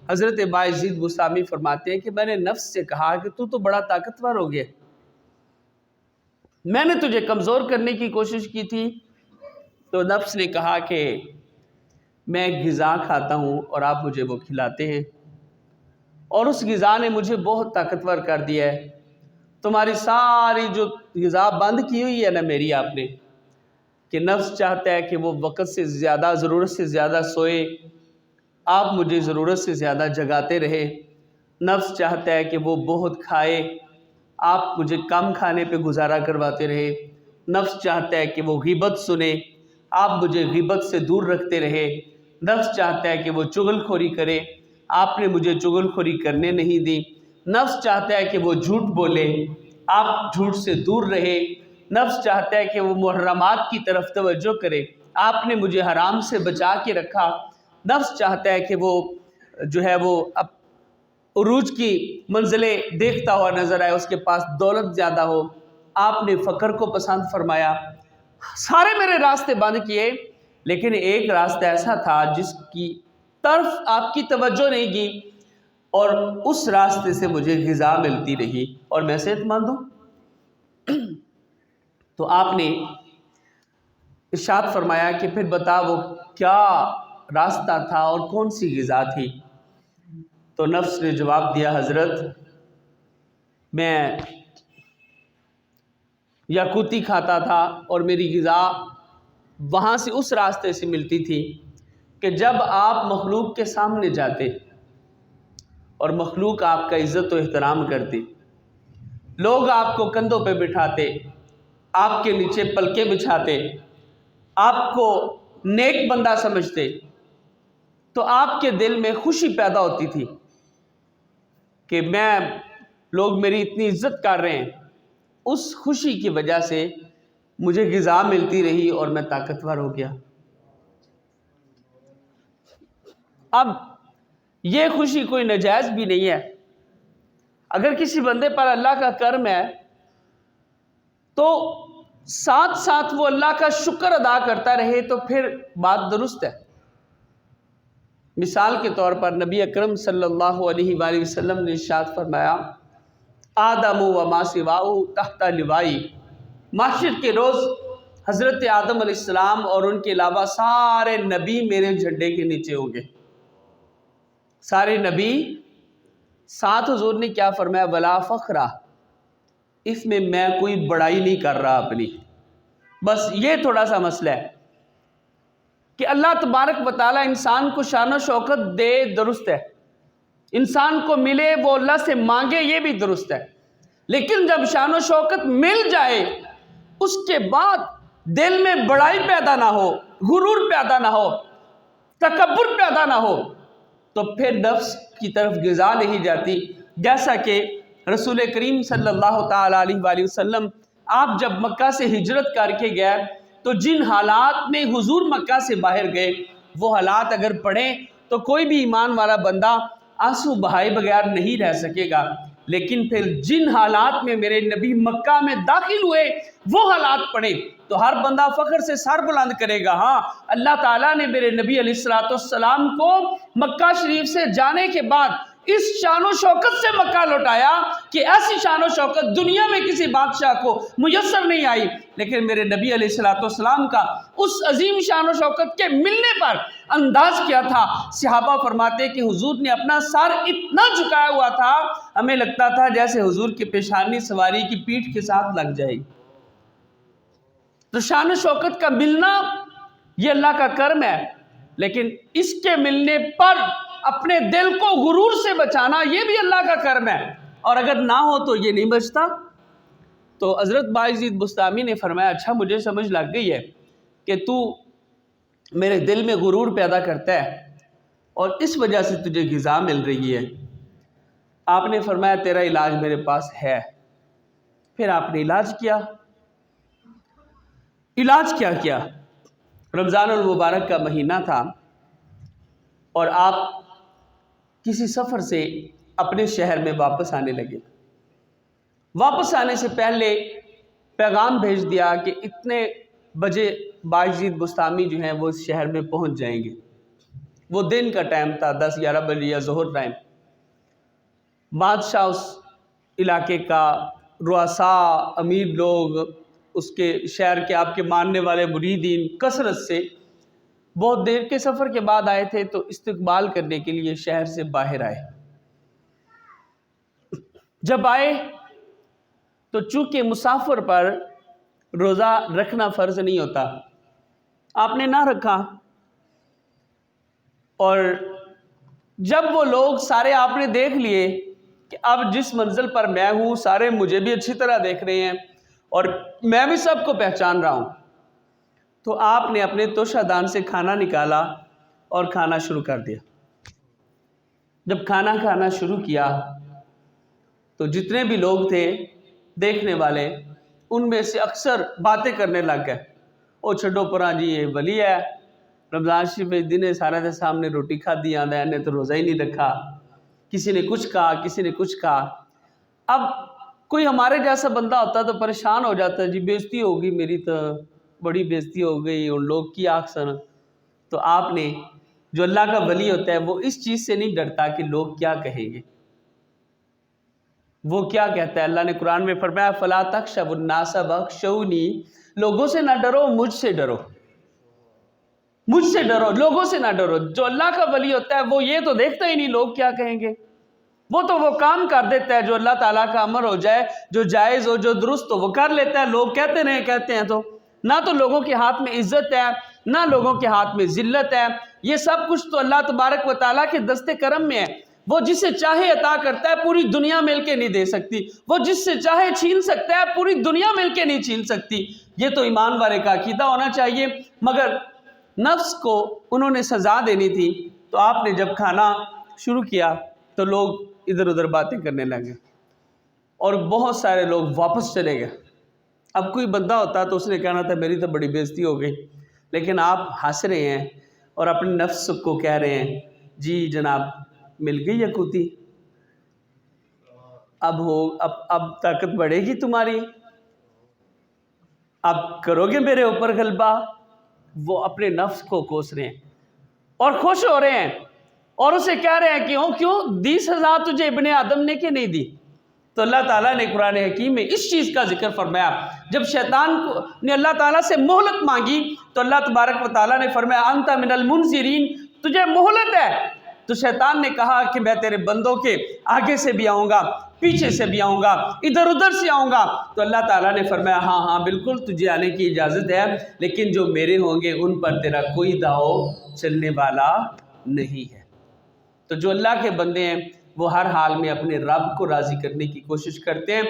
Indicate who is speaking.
Speaker 1: حضرت باعزید بسطامی فرماتے ہیں کہ میں نے نفس سے کہا کہ تو بڑا طاقتور ہو گیا، میں نے تجھے کمزور کرنے کی کوشش کی تھی، تو نفس نے کہا کہ میں ایک غذا کھاتا ہوں اور آپ مجھے وہ کھلاتے ہیں، اور اس غذا نے مجھے بہت طاقتور کر دیا ہے۔ تمہاری ساری جو غذا بند کی ہوئی ہے نا میری، آپ نے، کہ نفس چاہتا ہے کہ وہ وقت سے زیادہ، ضرورت سے زیادہ سوئے، آپ مجھے ضرورت سے زیادہ جگاتے رہے۔ نفس چاہتا ہے کہ وہ بہت کھائے، آپ مجھے کم کھانے پہ گزارا کرواتے رہے۔ نفس چاہتا ہے کہ وہ غیبت سنے، آپ مجھے غیبت سے دور رکھتے رہے۔ نفس چاہتا ہے کہ وہ چغل خوری کرے، آپ نے مجھے چغل خوری کرنے نہیں دی۔ نفس چاہتا ہے کہ وہ جھوٹ بولے، آپ جھوٹ سے دور رہے۔ نفس چاہتا ہے کہ وہ محرمات کی طرف توجہ کرے، آپ نے مجھے حرام سے بچا کے رکھا۔ نفس چاہتا ہے کہ وہ عروج کی منزلیں دیکھتا ہوا نظر آئے، اس کے پاس دولت زیادہ ہو، آپ نے فقر کو پسند فرمایا۔ سارے میرے راستے بند کیے، لیکن ایک راستہ ایسا تھا جس کی طرف آپ کی توجہ نہیں کی، اور اس راستے سے مجھے غذا ملتی رہی اور میں صحت مند ہوں۔ تو آپ نے ارشاد فرمایا کہ پھر بتا وہ کیا راستہ تھا اور کون سی غذا تھی؟ تو نفس نے جواب دیا، حضرت میں یاقوتی کھاتا تھا، اور میری غذا وہاں سے اس راستے سے ملتی تھی کہ جب آپ مخلوق کے سامنے جاتے اور مخلوق آپ کا عزت و احترام کرتے، لوگ آپ کو کندھوں پہ بٹھاتے، آپ کے نیچے پلکیں بچھاتے، آپ کو نیک بندہ سمجھتے، تو آپ کے دل میں خوشی پیدا ہوتی تھی کہ لوگ میری اتنی عزت کر رہے ہیں۔ اس خوشی کی وجہ سے مجھے غذا ملتی رہی اور میں طاقتور ہو گیا۔ اب یہ خوشی کوئی ناجائز بھی نہیں ہے۔ اگر کسی بندے پر اللہ کا کرم ہے تو ساتھ ساتھ وہ اللہ کا شکر ادا کرتا رہے تو پھر بات درست ہے۔ مثال کے طور پر نبی اکرم صلی اللہ علیہ وآلہ وسلم نے ارشاد فرمایا، آدم و ما سواہ تحت لوائی، محشر کے روز حضرت آدم علیہ السلام اور ان کے علاوہ سارے نبی میرے جھنڈے کے نیچے ہوں گے۔ سارے نبی، ساتھ حضور نے کیا فرمایا، ولا فخرہ، اس میں کوئی بڑائی نہیں کر رہا اپنی، بس یہ تھوڑا سا مسئلہ ہے کہ اللہ تبارک و تعالیٰ انسان کو شان و شوکت دے، درست ہے، انسان کو ملے وہ اللہ سے مانگے، یہ بھی درست ہے، لیکن جب شان و شوکت مل جائے اس کے بعد دل میں بڑائی پیدا نہ ہو، غرور پیدا نہ ہو، تکبر پیدا نہ ہو، تو پھر نفس کی طرف غذا نہیں جاتی۔ جیسا کہ رسول کریم صلی اللہ تعالیٰ علیہ وآلہ وسلم آپ جب مکہ سے ہجرت کر کے گئے تو جن حالات میں حضور مکہ سے باہر گئے وہ حالات اگر پڑھیں تو کوئی بھی ایمان والا بندہ آنسو بہائے بغیر نہیں رہ سکے گا، لیکن پھر جن حالات میں میرے نبی مکہ میں داخل ہوئے وہ حالات پڑھیں تو ہر بندہ فخر سے سر بلند کرے گا، ہاں اللہ تعالیٰ نے میرے نبی علیہ السلام کو مکہ شریف سے جانے کے بعد اس شان و شوکت سے مکہ لوٹایا کہ ایسی شان و شوکت دنیا میں کسی بادشاہ کو میسر نہیں آئی، لیکن میرے نبی علیہ السلام کا اس عظیم شان و شوکت کے ملنے پر انداز کیا تھا۔ صحابہ فرماتے کہ حضور نے اپنا سر اتنا جھکایا ہوا تھا، ہمیں لگتا تھا جیسے حضور کی پیشانی سواری کی پیٹھ کے ساتھ لگ جائے گی۔ تو شان و شوکت کا ملنا یہ اللہ کا کرم ہے، لیکن اس کے ملنے پر اپنے دل کو غرور سے بچانا یہ بھی اللہ کا کرم ہے، اور اگر نہ ہو تو یہ نہیں بچتا۔ تو حضرت باعزید بسطامی نے فرمایا، اچھا مجھے سمجھ لگ گئی ہے کہ تو میرے دل میں غرور پیدا کرتا ہے اور اس وجہ سے تجھے غذا مل رہی ہے۔ آپ نے فرمایا تیرا علاج میرے پاس ہے۔ پھر آپ نے علاج کیا۔ علاج کیا کیا؟ رمضان المبارک کا مہینہ تھا اور آپ کسی سفر سے اپنے شہر میں واپس آنے لگے۔ واپس آنے سے پہلے پیغام بھیج دیا کہ اتنے بجے باعزید بسطامی جو ہیں وہ اس شہر میں پہنچ جائیں گے۔ وہ دن کا ٹائم تھا، 10-11 بجے یا ظہر ٹائم. بادشاہ اس علاقے کا، رؤساء، امیر لوگ، اس کے شہر کے آپ کے ماننے والے مریدین کثرت سے بہت دیر کے سفر کے بعد آئے تھے، تو استقبال کرنے کے لیے شہر سے باہر آئے. جب آئے تو چونکہ مسافر پر روزہ رکھنا فرض نہیں ہوتا، آپ نے نہ رکھا. اور جب وہ لوگ سارے آپ نے دیکھ لیے کہ اب جس منزل پر میں ہوں سارے مجھے بھی اچھی طرح دیکھ رہے ہیں اور میں بھی سب کو پہچان رہا ہوں، تو آپ نے اپنے توشہ دان سے کھانا نکالا اور کھانا شروع کر دیا. جب کھانا کھانا شروع کیا تو جتنے بھی لوگ تھے دیکھنے والے، ان میں سے اکثر باتیں کرنے لگ گئے. او چھڈو پراں جی، یہ ولی ہے، رمضان شریف دن سارے دے سامنے روٹی کھا دی آندا ہے، انہیں تو روزہ ہی نہیں رکھا. کسی نے کچھ کہا، کسی نے کچھ کہا. اب کوئی ہمارے جیسا بندہ ہوتا تو پریشان ہو جاتا ہے، جی بےزتی ہوگی میری، تو بڑی بےزتی ہو گئی، ان لوگ کی آکسن. تو آپ نے، جو اللہ کا ولی ہوتا ہے وہ اس چیز سے نہیں ڈرتا کہ لوگ کیا کہیں گے. وہ کیا کہتا ہے؟ اللہ نے قرآن میں فرمایا فَلَا تَخْشَوُا النَّاسَ وَاخْشَوْنِی، لوگوں سے نہ ڈرو، مجھ سے ڈرو. مجھ سے ڈرو، لوگوں سے نہ ڈرو. جو اللہ کا ولی ہوتا ہے وہ یہ تو دیکھتا ہی نہیں لوگ کیا کہیں گے، وہ تو وہ کام کر دیتا ہے جو اللہ تعالیٰ کا امر ہو جائے، جو جائز ہو، جو درست ہو، وہ کر لیتا ہے. لوگ کہتے رہے کہتے ہیں، تو نہ تو لوگوں کے ہاتھ میں عزت ہے، نہ لوگوں کے ہاتھ میں ذلت ہے. یہ سب کچھ تو اللہ تبارک و تعالیٰ کے دست کرم میں ہے. وہ جس سے چاہے عطا کرتا ہے، پوری دنیا مل کے نہیں دے سکتی. وہ جس سے چاہے چھین سکتا ہے، پوری دنیا مل کے نہیں چھین سکتی. یہ تو ایمان والے کا عقیدہ ہونا چاہیے. مگر نفس کو انہوں نے سزا دینی تھی، تو آپ نے جب کھانا شروع کیا تو لوگ ادھر ادھر باتیں کرنے لگے اور بہت سارے لوگ واپس چلے گئے. اب کوئی بندہ ہوتا تو اس نے کہنا تھا میری تو بڑی بےزتی ہو گئی، لیکن آپ ہنس رہے ہیں اور اپنے نفس کو کہہ رہے ہیں جی جناب مل گئی یکوتی، اب طاقت بڑھے گی تمہاری، اب کرو گے میرے اوپر غلبہ. وہ اپنے نفس کو کوس رہے ہیں اور خوش ہو رہے ہیں اور اسے کہہ رہے ہیں کیوں دی سزا تجھے ابن آدم نے کہ نہیں دی. تو اللہ تعالیٰ نے قرآن حکیم میں اس چیز کا ذکر فرمایا. جب شیطان نے اللہ تعالیٰ سے مہلت مانگی تو اللہ تبارک و تعالیٰ نے فرمایا انت من المنذرین، تجھے مہلت ہے. تو شیطان نے کہا کہ میں تیرے بندوں کے آگے سے بھی آؤں گا، پیچھے سے بھی آؤں گا، ادھر ادھر سے آؤں گا. تو اللہ تعالیٰ نے فرمایا ہاں بالکل تجھے آنے کی اجازت ہے، لیکن جو میرے ہوں گے ان پر تیرا کوئی داؤ چلنے والا نہیں ہے. تو جو اللہ کے بندے ہیں وہ ہر حال میں اپنے رب کو راضی کرنے کی کوشش کرتے ہیں.